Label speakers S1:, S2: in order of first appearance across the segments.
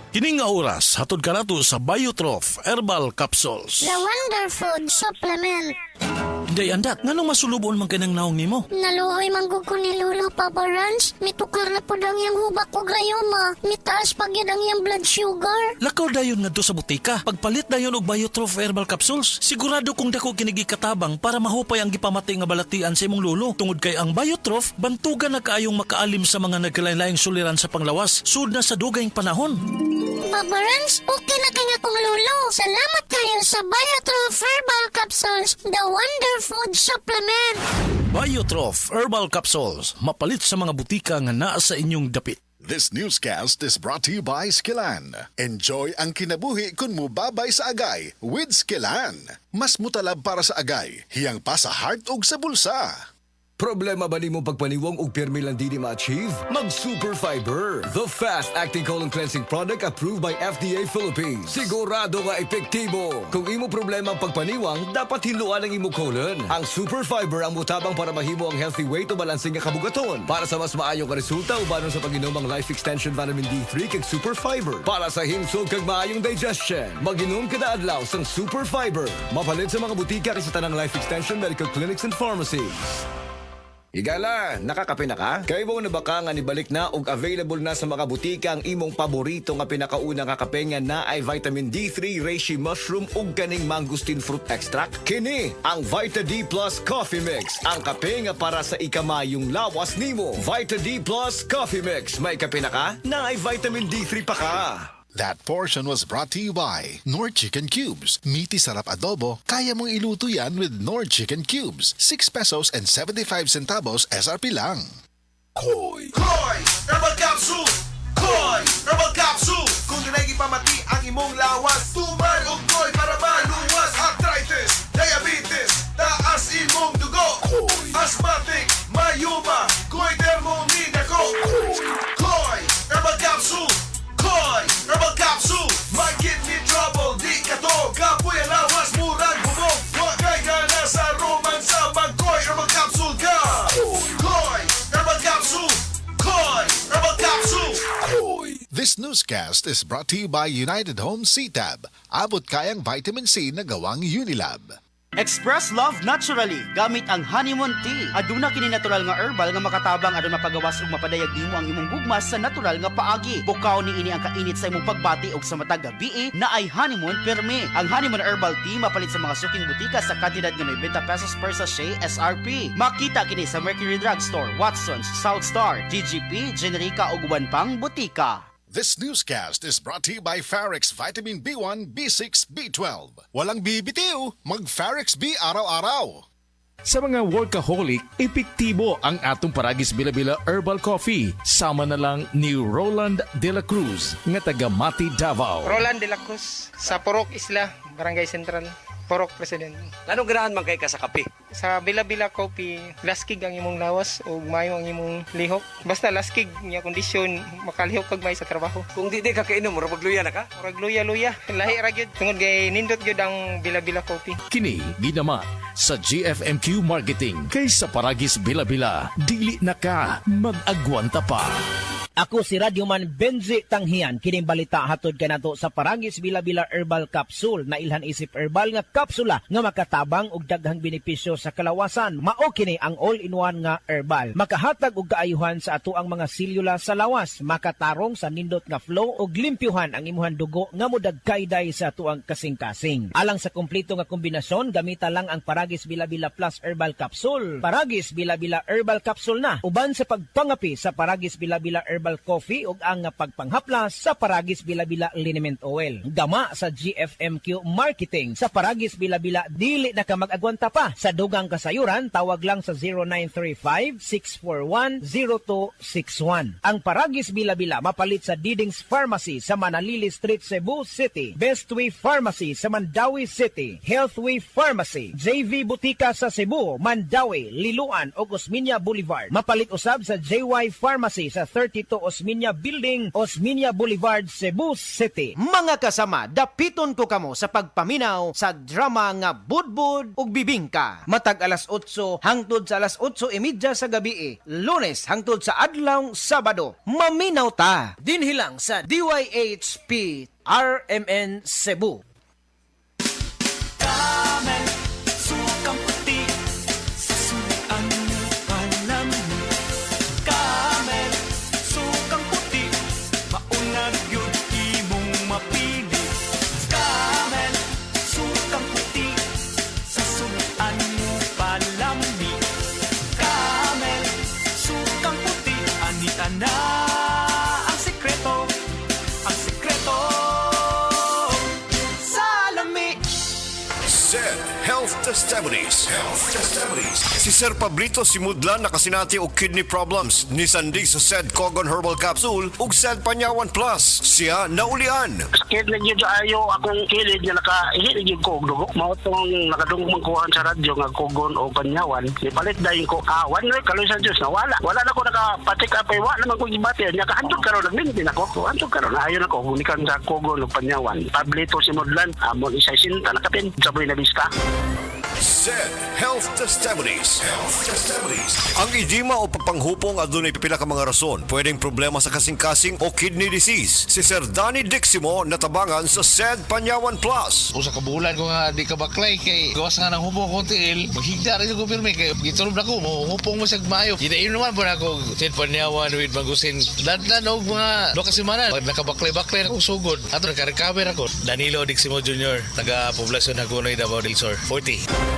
S1: Kining nga oras, hatod ka nato sa Biotrof Herbal Capsules.
S2: The Wonder Food Supplement.
S1: Day andat, nganong masulubon man kanang naong nimo?
S2: Naluoy manggug ko ni Lolo Papa Rans. Mitukar na po daw yung hubak ko grayoma. Mitaas pag yan ang yung blood sugar.
S1: Lakaw dayon nga do sa butika. Pagpalit dayon og Biotrof Herbal Capsules, sigurado kung dako kinigi katabang para mahupay ang gipamati nga balatian sa imong lolo. Tungod kay ang Biotrof, bantugan na kaayong makaalim sa mga nagkalain-laing suliran sa panglawas, sud na sa dugayng panahon.
S2: Papa Rans, okay na kanya kong lolo. Salamat kayo sa Biotrof Herbal Capsules. The Wonder Food Supplement.
S1: Biotrof Herbal Capsules, mapalit sa mga butika nga naa sa inyong dapit.
S3: This newscast is brought to you by Skillan. Enjoy ang kinabuhi kung mubabay sa agay with Skillan. Mas mutalab para sa agay, hiyang pa sa heart ug sa bulsa.
S4: Problema ba ni mo pagpaniwang ug permi lang di ma-achieve? Mag Super Fiber, the fast-acting colon cleansing product approved by FDA Philippines. Sigurado nga epektibo. Kung imo problema ang pagpaniwang, dapat hiluan ang imo colon. Ang Super Fiber ang mutabang para mahimo ang healthy weight o balansing nga kabugaton. Para sa mas maayo nga resulta ubanon sa pag-inom ang Life Extension Vitamin D3 kag Super Fiber. Para sa himsog kag maayong digestion, mag-inom kada adlaw sang Super Fiber. Mapalit sa mga butika kay sa tanang Life Extension Medical Clinics and Pharmacies. Igala, nakakape na ka? Kay mo na ba ka nga nibalik na ug available na sa mga butika ang imong paborito nga pinakauna nga kape nga na ay vitamin D3, reishi mushroom ug kaning mangosteen fruit extract? Kini ang Vita D Plus Coffee Mix, ang kape nga para sa ikamayong lawas nimo. Vita D Plus Coffee Mix, may kape na ka? Na ay vitamin D3 pa ka.
S3: That portion was brought to you by Nord Chicken Cubes. Meaty sarap adobo, kaya mong iluto yan with Nord Chicken Cubes. 6 pesos and 75 centavos SRP lang.
S5: Koy Herbal Capsule! Koy Herbal Capsule! Kung ginay pamati ang imong lawas, tuman og koy para maluwas. Arthritis, diabetes, taas imong dugo. Asthmatic, mayuma, koy thermomine ako. Koy Herbal Capsule! Koy Herbal Capsule! May kidney trouble, di ka to. Kapoy ang lawas, murang bubog. Huwag kay gana sa romansa, mag-Koy Herbal Capsule ka. Koy Herbal Capsule! Koy Herbal Capsule!
S3: This newscast is brought to you by United Home C-Tab. Abot kayang vitamin C na gawang Unilab.
S6: Express love naturally gamit ang honeymoon tea. Aduna kini natural nga herbal nga makatabang aron mapagawas ug mapadayag nimo ang imong gugmas sa natural nga paagi. Bukaw ni ini ang kainit sa imong pagbati ug sa matag gabi na ay honeymoon permi. Ang honeymoon herbal tea mapalit sa mga suking butika sa kantidad nga 90 pesos per sachet SRP. Makita kini sa Mercury Drugstore, Watson's, South Star, GGP, Generica ug uban pang butika.
S3: This newscast is brought to you by Farex Vitamin B1, B6, B12. Walang bibitiw, mag-Farex B araw-araw.
S7: Sa mga workaholic, epektibo ang atong Paragis Bila-Bila Herbal Coffee. Sama na lang ni Roland De La Cruz, nga taga Mati, Davao.
S8: Roland De La Cruz, sa Purok Isla, Barangay Central, Purok President.
S9: Anong ganahan man kay ka sa kape?
S8: Sa Bila-Bila Coffee, laskig ang imong lawas o mayo ang imong lihok. Basta laskig niya kondisyon, makalihok kag may sa trabaho.
S9: Kung di ka kainom, mura magluya na ka?
S8: Murag luya-luya. Lahi ra gyud tungod kay nindot gyud ang Bila-Bila Coffee.
S7: Kini, ginama sa GFMQ Marketing. Kay sa Paragis Bila-Bila, dili na ka mag-agwanta pa.
S10: Ako si Radyoman Benzi Tanghian, kining balita hatod kanato sa Paragis Bila-Bila Herbal Capsule na ilhan isip herbal nga kapsula nga makatabang og daghang benepisyo sa kalawasan. Mao kini ang all-in-one nga herbal. Makahatag og kaayuhan sa ato ang mga selula sa lawas, makatarong sa nindot nga flow og limpyuhan ang imuhang dugo nga modagkayday sa tuang kasing-kasing. Alang sa kumpleto nga kombinasyon, gamita lang ang Paragis Bila-Bila Plus Herbal Capsule. Paragis Bila-Bila Herbal Capsule na uban sa pagpangapi sa Paragis Bila-Bila Herbal Coffee ug ang pagpanghaplas sa Paragis Bila-Bila Liniment Oil. Gama sa GFMQ Marketing. Sa Paragis Bila-Bila, dili na ka mag-agwanta pa. Sa dugang kasayuran, tawag lang sa 0935-641-0261. Ang Paragis Bila-Bila mapalit sa Diding's Pharmacy sa Manalili Street, Cebu City. Bestway Pharmacy sa Mandawi City. Healthway Pharmacy, JV Butika sa Cebu, Mandawi, Liloan o Osmeña Boulevard. Mapalit usab sa JY Pharmacy sa 32 Benito Osmeña Building, Osmeña Boulevard, Cebu City.
S6: Mga kasama, dapiton ko kamo sa pagpaminaw sa drama nga Budbud ug Bibingka. Matag alas 8 hangtod sa alas 8:30 sa gabi, Lunes hangtod sa adlaw Sabado. Maminaw ta dinhi lang sa DYHP RMN Cebu.
S11: Camel, sukang puti, sasuan mo panami. Camel, sukang puti, maunag yun imong mapili. Camel, sukang puti, sasuan mo palami. Camel, sukang puti, anita na ang sekreto, salami.
S5: SED Health Testimonies. Si Sir Pablito Simudlan nakasinati og kidney problems ni sandig sa SED Cogon Herbal Capsule ug SED Panyawan Plus. Siya naulian.
S12: Sakit na yun ayo akong kilid nga nakahilig yung ko og dugo. Mao tong nakadungog kuhaan sa radyo nga Cogon o Panyawan. Ipalit dayon ko kawan na kaloy sa Dios na wala na ko nakapatik up ay wala naman ko gibati nya kahandog karon nagmintin ako. Handog karon ayo na ko unikan sa Cogon o Panyawan. Pablito Simudlan amon isa sinta nakapin sa buhay na vista.
S5: SED Health Testimonies. Ang edema o papanghupong adunay pipila ka mga rason. Pwedeng problema sa kasing-kasing o kidney disease. Si Sir Danny Diximo natabangan sa SED Panyawan Plus.
S13: Usa ka bulan ko nga di ka baklay kay gawas nga ng hupong ko tiil. Maghigda rin ko pirmi kay gitulog na ko mo hupong mo sa mayo. Ginain naman po na ako SED Panyawan with Magusin. Dadlan og mga 2 semana. Pag nakabaklay-baklay ako sugod. Ato naka-recover ako. Danilo Diximo Jr. Taga Poblasyon Hagonoy, Davao del Sur. 40.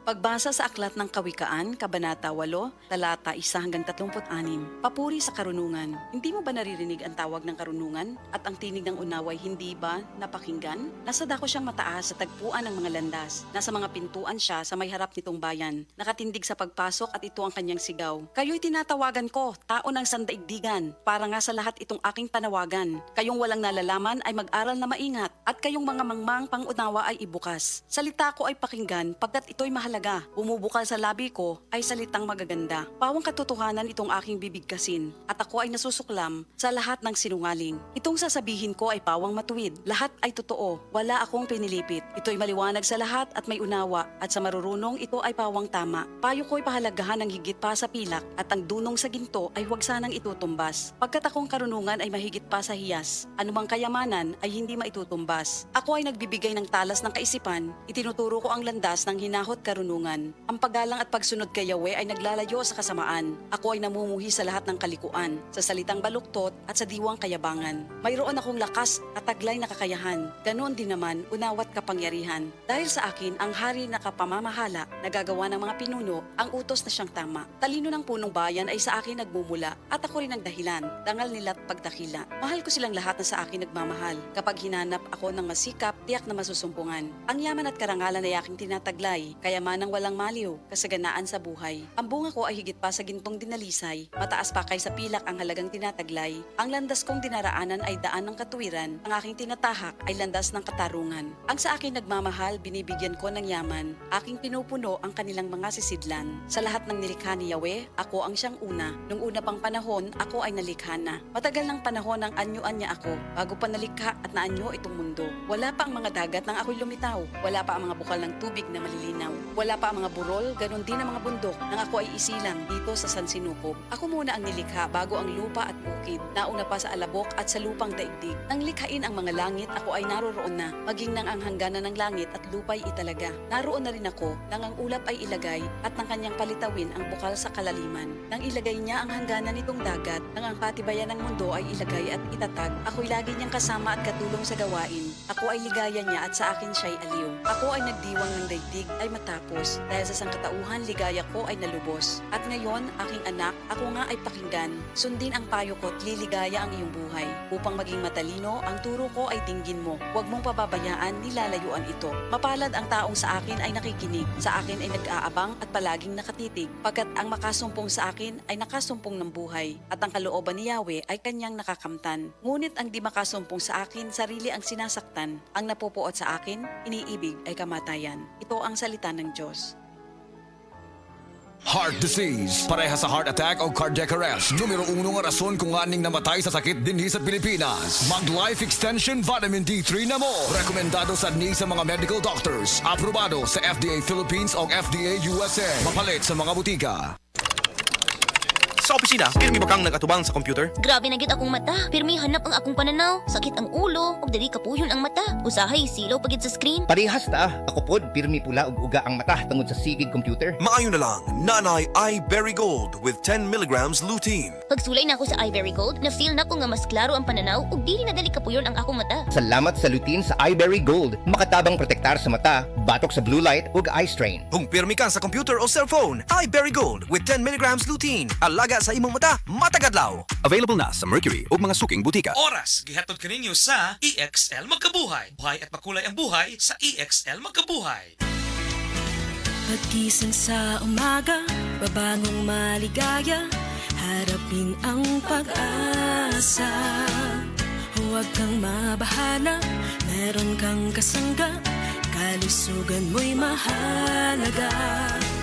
S14: Pagbasa sa Aklat ng Kawikaan, Kabanata 8, Talata 1 hanggang 36. Papuri sa karunungan. Hindi mo ba naririnig ang tawag ng karunungan at ang tinig ng unaway hindi ba napakinggan? Nasa dako siyang mataas sa tagpuan ng mga landas. Nasa mga pintuan siya sa may harap nitong bayan. Nakatindig sa pagpasok at ito ang kanyang sigaw. Kayo'y tinatawagan ko, tao ng sandaigdigan. Para nga sa lahat itong aking panawagan. Kayong walang nalalaman ay mag-aral na maingat at kayong mga mangmang pangunawa ay ibukas. Salita ko ay pakinggan pagkat ito'y mahalaga. Bumubukal sa labi ko ay salitang magaganda. Pawang katotohanan itong aking bibigkasin at ako ay nasusuklam sa lahat ng sinungaling. Itong sasabihin ko ay pawang matuwid. Lahat ay totoo. Wala akong pinilipit. Ito'y maliwanag sa lahat at may unawa at sa marurunong ito ay pawang tama. Payo ko'y pahalagahan ng higit pa sa pilak at ang dunong sa ginto ay huwag sanang itutumbas. Pagkat akong karunungan ay mahigit pa sa hiyas. Anumang kayamanan ay hindi maitutumbas. Ako ay nagbibigay ng talas ng kaisipan. Itinuturo ko ang landas ng hinahot karunungan. Ang paggalang at pagsunod kay Yahweh ay naglalayo sa kasamaan. Ako ay namumuhi sa lahat ng kalikuan, sa salitang baluktot at sa diwang kayabangan. Mayroon akong lakas at taglay na kakayahan. Ganoon din naman unawat kapangyarihan. Dahil sa akin, ang hari na kapamamahala, nagagawa ng mga pinuno, ang utos na siyang tama. Talino ng punong bayan ay sa akin nagmumula at ako rin ang dahilan, dangal nila't pagdakila. Mahal ko silang lahat na sa akin nagmamahal. Kapag hinanap ako ng masikap, tiyak na masusumpungan. Ang yaman at karangalan ay aking tinataglay, kaya ng walang maliw, kasaganaan sa buhay. Ang bunga ko ay higit pa sa gintong dinalisay, mataas pa kay sa pilak ang halagang tinataglay. Ang landas kong dinaraanan ay daan ng katuwiran, ang aking tinatahak ay landas ng katarungan. Ang sa akin nagmamahal, binibigyan ko ng yaman, aking pinupuno ang kanilang mga sisidlan. Sa lahat ng nilikha ni Yahweh, ako ang siyang una. Nung una pang panahon, ako ay nalikha na. Matagal ng panahon ang anyuan niya ako, bago pa nalikha at naanyo itong mundo. Wala pa ang mga dagat nang ako'y lumitaw. Wala pa ang mga bukal ng tubig na malilinaw. Wala pa ang mga burol, ganon din ang mga bundok nang ako ay isilang dito sa San Sinukob. Ako muna ang nilikha bago ang lupa at bukid. Nauna pa sa alabok at sa lupang daigdig. Nang likhain ang mga langit, ako ay naroroon na. Maging nang ang hangganan ng langit at lupa'y italaga. Naroon na rin ako nang ang ulap ay ilagay at nang kanyang palitawin ang bukal sa kalaliman. Nang ilagay niya ang hangganan nitong dagat, nang ang patibayan ng mundo ay ilagay at itatag, ako'y lagi niyang kasama at katulong sa gawain. Ako ay ligaya niya at sa akin siya'y aliw. Ako ay nagdiwang ng daigdig ay matapos. Dahil sa sangkatauhan, ligaya ko ay nalubos. At ngayon, aking anak, ako nga ay pakinggan. Sundin ang payo ko at liligaya ang iyong buhay. Upang maging matalino, ang turo ko ay dinggin mo. Huwag mong pababayaan, nilalayuan ito. Mapalad ang taong sa akin ay nakikinig. Sa akin ay nag-aabang at palaging nakatitig. Pagkat ang makasumpong sa akin ay nakasumpong ng buhay. At ang kalooban ni Yahweh ay kanyang nakakamtan. Ngunit ang di makasumpong sa akin, sarili ang sinasaktan. Ang napupuot sa akin, iniibig ay kamatayan. Ito ang salita ng Diyos.
S4: Heart disease, pareha sa heart attack o cardiac arrest. Numero 1 nga rason kung aning namatay sa sakit dinhi sa Pilipinas. Mag Life Extension Vitamin D3 na mo. Rekomendado sa ni sa mga medical doctors. Aprobado sa FDA Philippines o FDA USA. Mapalit sa mga butika.
S5: Sa opisina, pirmi ba kang nagatubang sa computer?
S15: Grabe na gid akong mata. Pirmi hanap ang akong pananaw. Sakit ang ulo, ug dili kapuyon ang mata. Usahay silaw pagid sa screen.
S16: Parehas ta. Ako pod pirmi pula ug uga ang mata tungod sa sigig computer.
S5: Maayo na lang, Nanay iBerry Gold with 10 milligrams lutein.
S15: Pagsulay na ako sa iBerry Gold, na-feel na ko nga mas klaro ang pananaw ug dili na dali kapuyon ang akong mata.
S16: Salamat sa lutein sa iBerry Gold. Makatabang protektar sa mata, batok sa blue light ug eye strain.
S5: Kung pirmi ka sa computer o cellphone, iBerry Gold with 10 milligrams lutein. Alaga sa imong mata, matagadlaw.
S17: Available na sa Mercury ug mga suking butika.
S1: Oras, gihatod kaninyo sa EXL Magkabuhay. Buhay at makulay ang buhay sa EXL Magkabuhay.
S11: Pagkising sa umaga, babangong maligaya, harapin ang pag-asa. Huwag kang mabahala, meron kang kasangga, kalusugan mo'y mahalaga.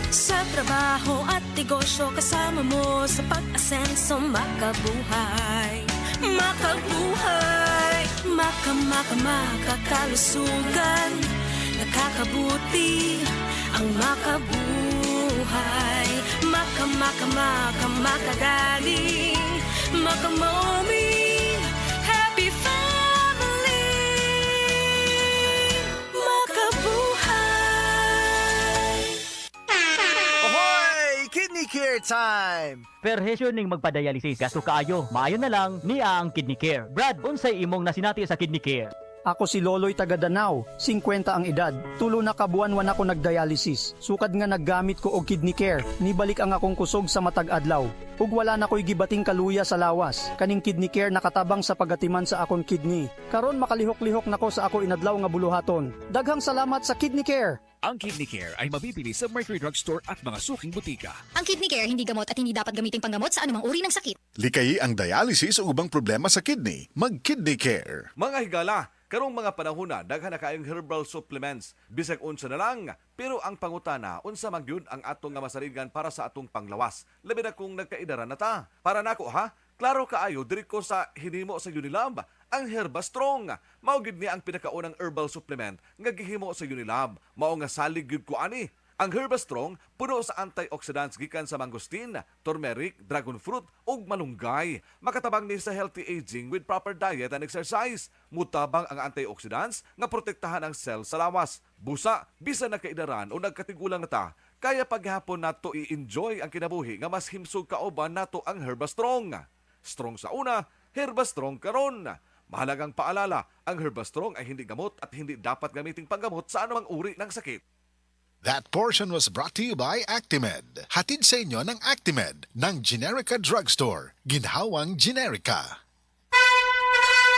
S11: Sa trabaho at negosyo, kasama mo sa pag-asenso, makabuhay. Makabuhay, makakalusugan, nakakabuti ang makabuhay. Makagaling, makamommy, happy family. Makabuhay.
S6: Ahoy! Kidney Care time! Perhesyo ning magpadialysis gasto kaayo. Maayo na lang niya ang Kidney Care. Brad, unsay imong nasinati sa Kidney Care?
S18: Ako si Loloy taga Danau, 50 ang edad. Tulo na kabuan-wan ako nagdialysis. Sukad nga naggamit ko og Kidney Care. Nibalik ang akong kusog sa matag adlaw. Ug wala na ko'y gibating kaluya sa lawas. Kaning Kidney Care nakatabang sa pagatiman sa akong kidney. Karon makalihok-lihok nako sa ako inadlaw nga buluhaton. Daghang salamat sa Kidney Care.
S7: Ang Kidney Care ay mabibili sa Mercury Drugstore at mga suking butika.
S15: Ang Kidney Care hindi gamot at hindi dapat gamiting panggamot sa anumang uri ng sakit.
S3: Likayi ang dialysis o ubang problema sa kidney. Mag-Kidney Care.
S5: Mga higala, karong mga panahon na daghan na kayong herbal supplements, bisag unsa na lang, pero ang pangutana unsa man gyud ang atong nga masarigan para sa atong panglawas. Labi na kung nagkaidaran na ta. Para nako ha, klaro kaayo diri ko sa hinimo sa Unilab, ang Herba Strong. Mao gyud ni ang pinakaunang herbal supplement nga gihimo sa Unilab. Mao nga salig gyud ko ani. Ang Herba Strong puno sa antioxidants gikan sa mangosteen, turmeric, dragon fruit ug malunggay. Makatabang ni sa healthy aging with proper diet and exercise. Mutabang ang antioxidants nga protektahan ang cell sa lawas. Busa, bisan nagkaidaran o nagkatigulang na ta, kaya paghapon nato i-enjoy ang kinabuhi nga mas himsog kauban nato ang Herba Strong. Strong sa una, Herba Strong karon. Mahalagang paalala, ang Herba Strong ay hindi gamot at hindi dapat gamiting panggamot sa anumang uri ng sakit.
S3: That portion was brought to you by Actimed. Hatid sa inyo ng Actimed ng Generica Drugstore. Ginhawang Generica.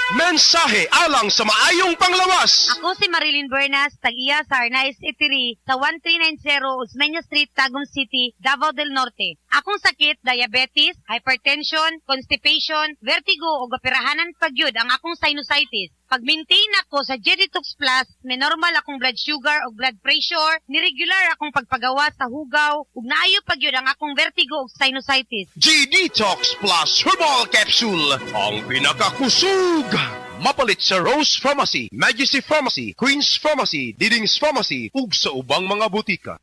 S19: Mensahe alang sa maayong panglawas.
S20: Ako si Marilyn Bernas, tag-iya sa Arnaiz Eatery sa 1390 Osmeña Street, Tagum City, Davao del Norte. Akong sakit, diabetes, hypertension, constipation, vertigo o gapirahanan pagyud ang akong sinusitis. Pag-maintain ako sa G-Detox Plus, may normal akong blood sugar o blood pressure, niregular akong pagpagawa sa hugaw, ug naayo pagyud ang akong vertigo o sinusitis.
S19: G-Detox Plus Herbal Capsule, ang pinakakusog. Mapalit sa Rose Pharmacy, Majesty Pharmacy, Queen's Pharmacy, Diding's Pharmacy, ug sa ubang mga butika.